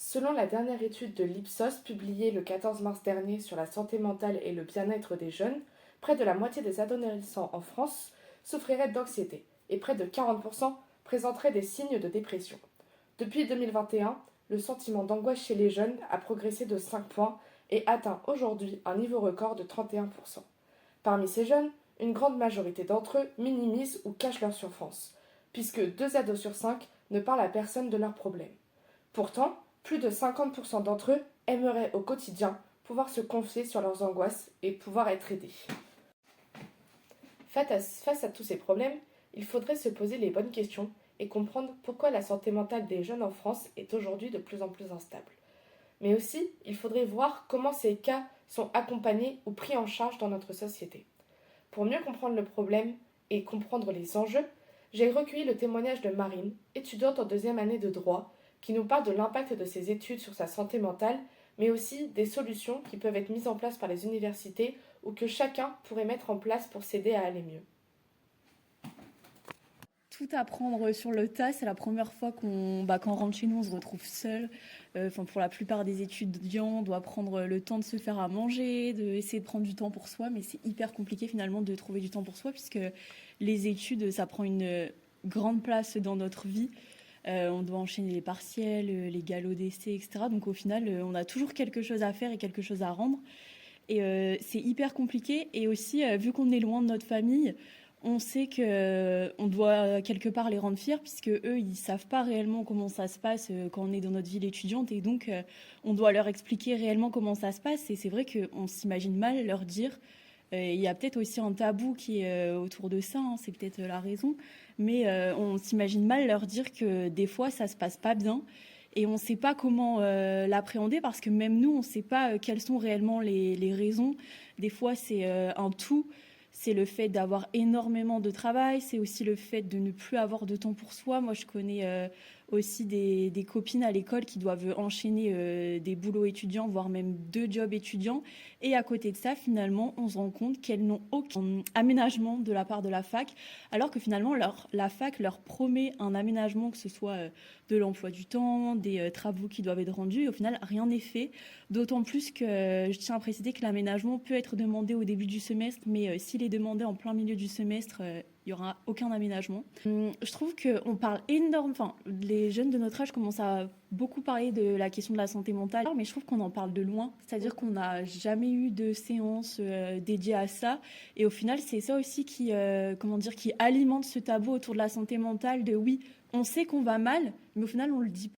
Selon la dernière étude de l'Ipsos publiée le 14 mars dernier sur la santé mentale et le bien-être des jeunes, près de la moitié des adolescents en France souffriraient d'anxiété et près de 40% présenteraient des signes de dépression. Depuis 2021, le sentiment d'angoisse chez les jeunes a progressé de 5 points et atteint aujourd'hui un niveau record de 31%. Parmi ces jeunes, une grande majorité d'entre eux minimisent ou cachent leur souffrance, puisque 2 ados sur 5 ne parlent à personne de leurs problèmes. Pourtant, plus de 50% d'entre eux aimeraient au quotidien pouvoir se confier sur leurs angoisses et pouvoir être aidés. Face à tous ces problèmes, il faudrait se poser les bonnes questions et comprendre pourquoi la santé mentale des jeunes en France est aujourd'hui de plus en plus instable. Mais aussi, il faudrait voir comment ces cas sont accompagnés ou pris en charge dans notre société. Pour mieux comprendre le problème et comprendre les enjeux, j'ai recueilli le témoignage de Marine, étudiante en deuxième année de droit, qui nous parle de l'impact de ses études sur sa santé mentale, mais aussi des solutions qui peuvent être mises en place par les universités ou que chacun pourrait mettre en place pour s'aider à aller mieux. Tout apprendre sur le tas, c'est la première fois quand on rentre chez nous, on se retrouve seul. Pour la plupart des étudiants, on doit prendre le temps de se faire à manger, d'essayer de prendre du temps pour soi, mais c'est hyper compliqué finalement de trouver du temps pour soi puisque les études, ça prend une grande place dans notre vie. On doit enchaîner les partiels, les galops d'essai, etc. Donc au final, on a toujours quelque chose à faire et quelque chose à rendre. Et c'est hyper compliqué. Et aussi, vu qu'on est loin de notre famille, on sait qu'on doit quelque part les rendre fiers, puisque eux, ils savent pas réellement comment ça se passe quand on est dans notre ville étudiante. Et donc, on doit leur expliquer réellement comment ça se passe. Et c'est vrai qu'on s'imagine mal leur dire. Il y a peut-être aussi un tabou qui est autour de ça, hein, c'est peut-être la raison. Mais on s'imagine mal leur dire que des fois, ça se passe pas bien et on ne sait pas comment l'appréhender parce que même nous, on ne sait pas quelles sont réellement les raisons. Des fois, c'est un tout. C'est le fait d'avoir énormément de travail, c'est aussi le fait de ne plus avoir de temps pour soi. Moi, je connais aussi des copines à l'école qui doivent enchaîner des boulots étudiants, voire même 2 jobs étudiants. Et à côté de ça, finalement, on se rend compte qu'elles n'ont aucun aménagement de la part de la fac, alors que finalement, la fac leur promet un aménagement, que ce soit de l'emploi du temps, des travaux qui doivent être rendus. Et au final, rien n'est fait. D'autant plus que je tiens à préciser que l'aménagement peut être demandé au début du semestre, mais s'il est demandé en plein milieu du semestre, il n'y aura aucun aménagement. Je trouve qu'on parle énormément, les jeunes de notre âge commencent à beaucoup parler de la question de la santé mentale, mais je trouve qu'on en parle de loin, c'est-à-dire qu'on n'a jamais eu de séance dédiée à ça, et au final c'est ça aussi qui alimente ce tabou autour de la santé mentale, de oui, on sait qu'on va mal, mais au final on le dit pas.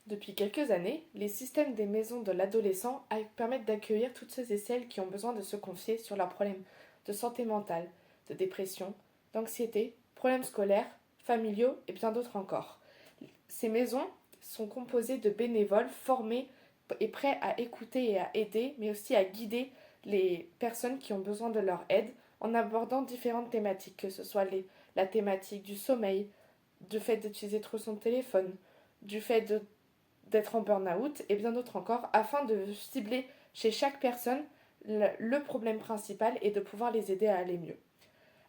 Depuis quelques années, les systèmes des maisons de l'adolescent permettent d'accueillir toutes ceux et celles qui ont besoin de se confier sur leurs problèmes de santé mentale, de dépression, d'anxiété, problèmes scolaires, familiaux et bien d'autres encore. Ces maisons sont composées de bénévoles formés et prêts à écouter et à aider, mais aussi à guider les personnes qui ont besoin de leur aide en abordant différentes thématiques, que ce soit la thématique du sommeil, du fait d'utiliser trop son téléphone, du fait d'être en burn-out et bien d'autres encore, afin de cibler chez chaque personne le problème principal et de pouvoir les aider à aller mieux.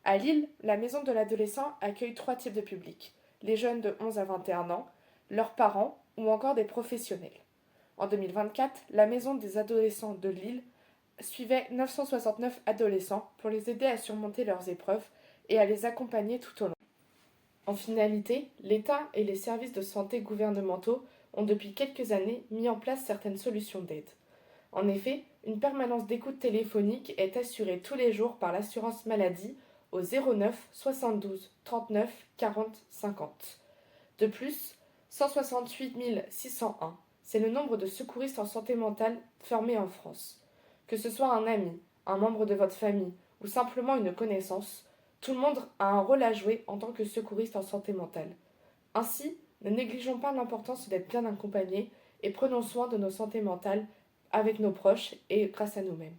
À Lille, la maison de l'adolescent accueille 3 types de publics: les jeunes de 11 à 21 ans, leurs parents ou encore des professionnels. En 2024, la maison des adolescents de Lille suivait 969 adolescents pour les aider à surmonter leurs épreuves et à les accompagner tout au long. En finalité, l'État et les services de santé gouvernementaux ont depuis quelques années mis en place certaines solutions d'aide. En effet, une permanence d'écoute téléphonique est assurée tous les jours par l'assurance maladie au 09 72 39 40 50. De plus, 168 601, c'est le nombre de secouristes en santé mentale formés en France. Que ce soit un ami, un membre de votre famille ou simplement une connaissance, tout le monde a un rôle à jouer en tant que secouriste en santé mentale. Ainsi, ne négligeons pas l'importance d'être bien accompagnés et prenons soin de nos santé mentales avec nos proches et grâce à nous-mêmes.